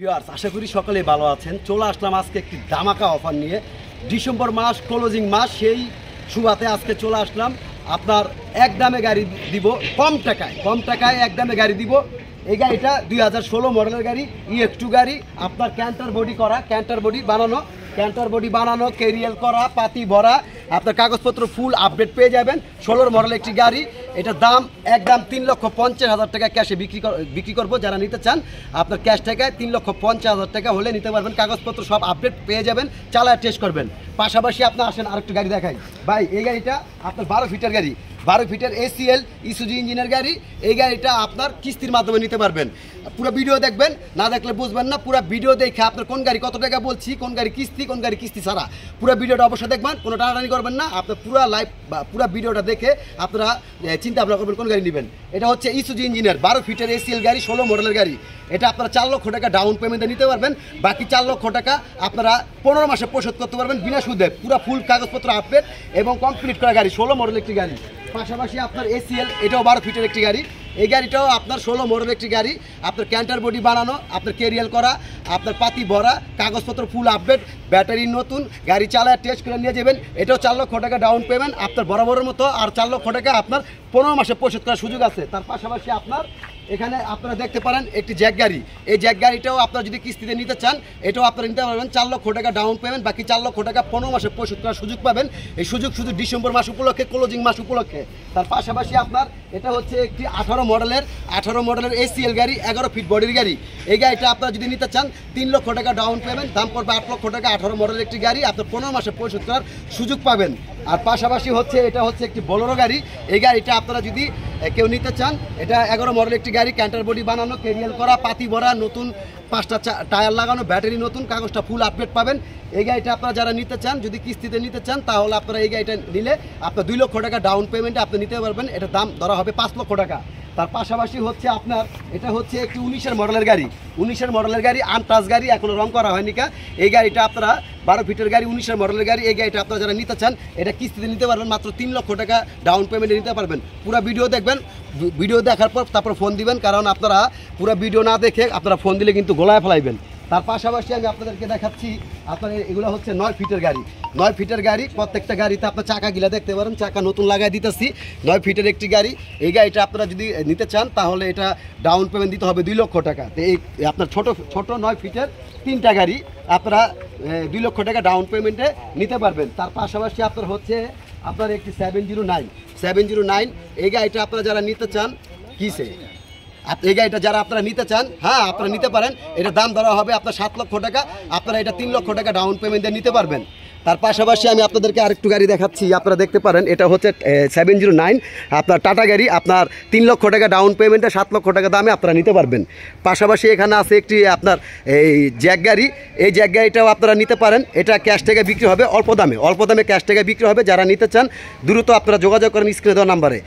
Viewers, আশা করি সকলেই ভালো আছেন। চলে আসলাম আজকে একটি ধামাকা অফার নিয়ে। ডিসেম্বর মাস ক্লোজিং মাস, সেই সুবাদে আজকে চলে আসলাম। আপনার এক দামে গাড়ি দিব, কম টাকায় এক দামে গাড়ি দিব। এই গাড়িটা 2016 মডেলের গাড়ি, EX2 গাড়ি। আপনার ক্যান্টার বডি বানানো, ক্যারিয়াল করা, পাতি ভরা, আপনার কাগজপত্র ফুল আপডেট পেয়ে যাবেন। 16 মডেল একটি গাড়ি। এটার দাম একদম 3,50,000 টাকা ক্যাশে বিক্রি করবো। যারা নিতে চান আপনার ক্যাশ টাকায় 3,50,000 টাকা হলে নিতে পারবেন। কাগজপত্র সব আপডেট পেয়ে যাবেন, চালায় টেস্ট করবেন। পাশাপাশি আপনার আসেন আরেকটু গাড়ি দেখাই ভাই। এই গাড়িটা আপনার 12 ফিটের গাড়ি, 12 ফিটের ACL ইসুজু ইঞ্জিনের গাড়ি। এই গাড়িটা আপনার কিস্তির মাধ্যমে নিতে পারবেন। পুরো ভিডিও দেখবেন, না দেখলে বুঝবেন না। পুরো ভিডিও দেখে আপনার কোন গাড়ি কত টাকা বলছি, কোন গাড়ি কিস্তি ছাড়া পুরো ভিডিওটা অবশ্যই দেখবেন। কোনো টানাটানি করবেন না। আপনার পুরো লাইভ বা পুরো ভিডিওটা দেখে আপনারা চিন্তা ভাবনা করবেন কোন গাড়ি নেবেন। এটা হচ্ছে ইসুজু ইঞ্জিনের 12 ফিটের ACL গাড়ি, 16 মডেলের গাড়ি। এটা আপনারা 4 লক্ষ টাকা ডাউন পেমেন্টে নিতে পারবেন। বাকি 4 লক্ষ টাকা আপনারা 15 মাসে পরিশোধ করতে পারবেন বিনা সুদে। পুরো ফুল কাগজপত্র আপডেট এবং কমপ্লিট করা গাড়ি, 16 মডেল একটি গাড়ি। পাশাপাশি আপনার ACL, এটাও 12 ফিটের একটি গাড়ি। এই গাড়িটাও আপনার 16 মডেল একটি গাড়ি। আপনার ক্যান্টার বডি বানানো, আপনার ক্যারিয়াল করা, আপনার পাতি ভরা, কাগজপত্র ফুল আপডেট, ব্যাটারি নতুন, গাড়ি চালায় টেস্ট করে নিয়ে যাবেন। এটাও 4 লক্ষ টাকা ডাউন পেমেন্ট আপনার বরাবরের মতো। আর 4 লক্ষ টাকা আপনার 15 মাসে পরিশোধ করার সুযোগ আছে। তার পাশাপাশি আপনার এখানে আপনারা দেখতে পারেন একটি জ্যাক গাড়ি। এই জ্যাক গাড়িটাও আপনারা যদি কিস্তিতে নিতে চান, এটাও আপনারা নিতে পারবেন। 4 লক্ষ টাকা ডাউন পেমেন্ট, বাকি 4 লক্ষ টাকা 15 মাসে পরিশোধ করার সুযোগ পাবেন। এই সুযোগ শুধু ডিসেম্বর মাস উপলক্ষে, ক্লোজিং মাস উপলক্ষে। তার পাশাপাশি আপনার এটা হচ্ছে একটি 18 মডেলের ACL গাড়ি, 11 ফিট বডির গাড়ি। এই গাড়িটা আপনারা যদি নিতে চান 3 লক্ষ টাকা ডাউন পেমেন্ট, দাম পড়বে 8 লক্ষ টাকা। 18 মডেলের একটি গাড়ি, আপনার 15 মাসে পরিশোধ করার সুযোগ পাবেন। আর পাশাপাশি এটা হচ্ছে একটি বোলেরো গাড়ি। এই গাড়িটা আপনারা যদি কেউ নিতে চান, এটা 11 মডেল একটি গাড়ি, ক্যান্টার বডি বানানো, ক্যারিয়াল করা, পাতি ভরা, নতুন 5টা টায়ার লাগানো, ব্যাটারি নতুন, কাগজটা ফুল আপডেট পাবেন। এই গাড়িটা আপনারা যারা নিতে চান, যদি কিস্তিতে নিতে চান, তাহলে আপনারা এই গাড়িটা নিলে আপনার 2 লক্ষ টাকা ডাউন পেমেন্টে আপনি নিতে পারবেন। এটার দাম ধরা হবে 5 লক্ষ টাকা। তার পাশাপাশি আপনার এটা হচ্ছে একটি 19 মডেলের গাড়ি, আনটাচ গাড়ি, এখনো রং করা হয়নি। এই গাড়িটা আপনারা 12 ফিটের গাড়ি, 19 মডেলের গাড়ি। এই গাড়িটা আপনারা যারা নিতে চান, এটা কিস্তিতে নিতে পারবেন, মাত্র 3 লক্ষ টাকা ডাউন পেমেন্টে নিতে পারবেন। পুরো ভিডিও দেখবেন, ভিডিও দেখার পর তারপর ফোন দিবেন, কারণ আপনারা পুরো ভিডিও না দেখে আপনারা ফোন দিলে কিন্তু গোলায় ফেলাইবেন। তার পাশাপাশি আমি আপনাদেরকে দেখাচ্ছি, আপনার এগুলো হচ্ছে 9 ফিটের গাড়ি। প্রত্যেকটা গাড়িতে আপনার চাকাগুলা দেখতে পারেন, চাকা নতুন লাগাই দিতেছি। 9 ফিটের একটি গাড়ি। এই গাড়িটা আপনারা যদি নিতে চান, তাহলে এটা ডাউন পেমেন্ট দিতে হবে 2 লক্ষ টাকা। তো এই আপনার ছোট 9 ফিটের 3টা গাড়ি আপনারা 2 লক্ষ টাকা ডাউন পেমেন্টে নিতে পারবেন। তার পাশাপাশি আপনার একটি 709 এই গাড়িটা আপনারা যারা নিতে চান, এই গাড়িটা যারা আপনারা নিতে চান, হ্যাঁ আপনারা নিতে পারেন। এটা দাম ধরা হবে আপনার 7 লক্ষ টাকা। আপনারা এটা 3 লক্ষ টাকা ডাউন পেমেন্টে নিতে পারবেন। তার পাশাপাশি আমি আপনাদেরকে আরেকটু গাড়ি দেখাচ্ছি, আপনারা দেখতে পারেন। এটা হচ্ছে 709 আপনার টাটা গাড়ি। আপনার 3 লক্ষ টাকা ডাউন পেমেন্টে 7 লক্ষ টাকা দামে আপনারা নিতে পারবেন। পাশাপাশি এখানে আছে একটি আপনার এই জ্যাক গাড়ি। এই জ্যাক গাড়িটাও আপনারা নিতে পারেন। এটা ক্যাশ টাকা বিক্রি হবে, অল্প দামে ক্যাশ টাকা বিক্রি হবে। যারা নিতে চান দ্রুত আপনারা যোগাযোগ করেন স্ক্রিনে দেওয়া নাম্বারে।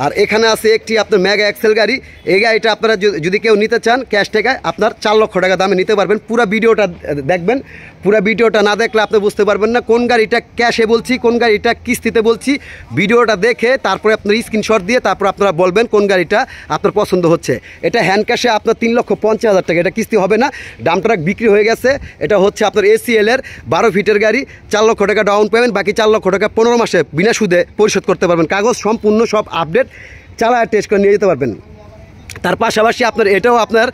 আর এখানে আছে একটি আপনার মেগা এক্সেল গাড়ি। এই গাড়িটা আপনারা যদি কেউ নিতে চান, ক্যাশ টাকায় আপনার 4 লক্ষ টাকা দামে নিতে পারবেন। পুরো ভিডিওটা দেখবেন। পুরো ভিডিওটা না দেখলে আপনি বুঝতে পারবেন না কোন গাড়িটা ক্যাশে বলছি, কোন গাড়িটা কিস্তিতে বলছি। ভিডিওটা দেখে তারপরে আপনার স্ক্রিনশট দিয়ে তারপর আপনারা বলবেন কোন গাড়িটা আপনার পছন্দ হচ্ছে। এটা হ্যান্ড ক্যাশে আপনার 3,50,000 টাকা, এটা কিস্তি হবে না। ডাম ট্রাক বিক্রি হয়ে গেছে। এটা হচ্ছে আপনার ACL এর 12 ফিটের গাড়ি, 4 লক্ষ টাকা ডাউন পেমেন্ট, বাকি 4 লক্ষ টাকা 15 মাসে বিনা সুদে পরিশোধ করতে পারবেন। কাগজ সম্পূর্ণ সব আপডেট, চালায় টেস্ট করে নিয়ে যেতে পারবেন। তার পাশাপাশি আপনার এটাও আপনার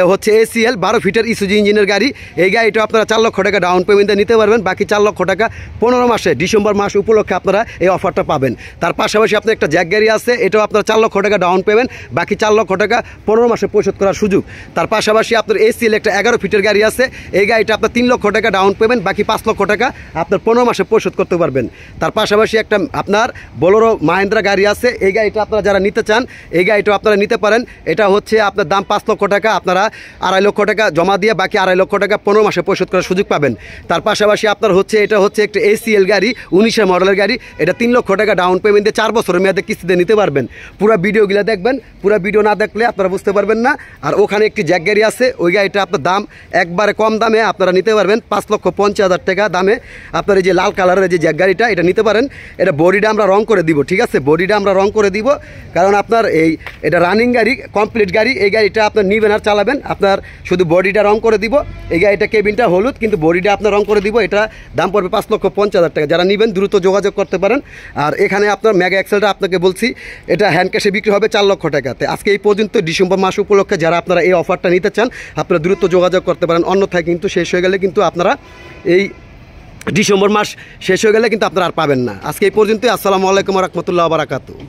হচ্ছে ACL 12 ফিটের ইসুজু ইঞ্জিনের গাড়ি। এই গাড়িটা আপনারা 4 লক্ষ টাকা ডাউন পেমেন্টে নিতে পারবেন। বাকি 4 লক্ষ টাকা 15 মাসে ডিসেম্বর মাস উপলক্ষে আপনারা এই অফারটা পাবেন। তার পাশাপাশি আপনার একটা জ্যাক গাড়ি আছে। এটাও আপনার 4 লক্ষ টাকা ডাউন পেমেন্ট, বাকি 4 লক্ষ টাকা 15 মাসে পরিশোধ করার সুযোগ। তার পাশাপাশি আপনার ACL একটা 11 ফিটের গাড়ি আছে। এই গাড়িটা আপনার 3 লক্ষ টাকা ডাউন পেমেন্ট, বাকি 5 লক্ষ টাকা আপনার 15 মাসে পরিশোধ করতে পারবেন। তার পাশাপাশি একটা আপনার বোলেরো মাহিন্দ্রা গাড়ি আছে। এই গাড়িটা আপনারা যারা নিতে চান, এই গাড়িটা আপনারা নিতে পারেন। এটা হচ্ছে আপনার দাম 5 লক্ষ টাকা। আপনারা 2.5 লক্ষ টাকা জমা দিয়ে বাকি 2.5 লক্ষ টাকা 15 মাসে পরিশোধ করার সুযোগ পাবেন। তার পাশাপাশি আপনার এটা হচ্ছে একটা ACL গাড়ি, 19 মডেলের গাড়ি। এটা 3 লক্ষ টাকা ডাউন পেমেন্টে 4 বছরের মেয়াদে কিস্তিতে নিতে পারবেন। পুরো ভিডিওগুলো দেখবেন, পুরো ভিডিও না দেখলে আপনারা বুঝতে পারবেন না। আর ওখানে একটি জ্যাক গাড়ি আছে। ওই গাড়িটা আপনার দাম একবারে কম দামে আপনারা নিতে পারবেন, 5,50,000 টাকা দামে। আপনার এই যে লাল কালারের যে জ্যাক গাড়িটা, এটা নিতে পারেন। এটা বডিটা আমরা রং করে দিব, ঠিক আছে? বডিটা আমরা রং করে দিব, কারণ আপনার এটা রানিং গাড়ি, কমপ্লিট গাড়ি। এই গাড়িটা আপনার নিবেন আর চালাবেন, আপনার শুধু বডিটা রং করে দিব। এই গাড়িটা কেবিনটা হলুদ কিন্তু বডিটা আপনার রং করে দিব। এটা দাম পড়বে 5,50,000 টাকা। যারা নেবেন দ্রুত যোগাযোগ করতে পারেন। আর এখানে আপনার মেগা এক্সেলটা আপনাকে বলছি এটা হ্যান্ড ক্যাশে বিক্রি হবে 4 লক্ষ টাকাতে। আজকে এই পর্যন্ত, ডিসেম্বর মাস উপলক্ষে যারা আপনারা এই অফারটা নিতে চান আপনারা দ্রুত যোগাযোগ করতে পারেন, অন্যথায় কিন্তু শেষ হয়ে গেলে কিন্তু আপনারা এই ডিসেম্বর মাস শেষ হয়ে গেলে কিন্তু আপনারা আর পাবেন না। আজকে এই পর্যন্তই। আসসালামু আলাইকুম ওয়া রাহমাতুল্লাহি ওয়া বারাকাতুহু।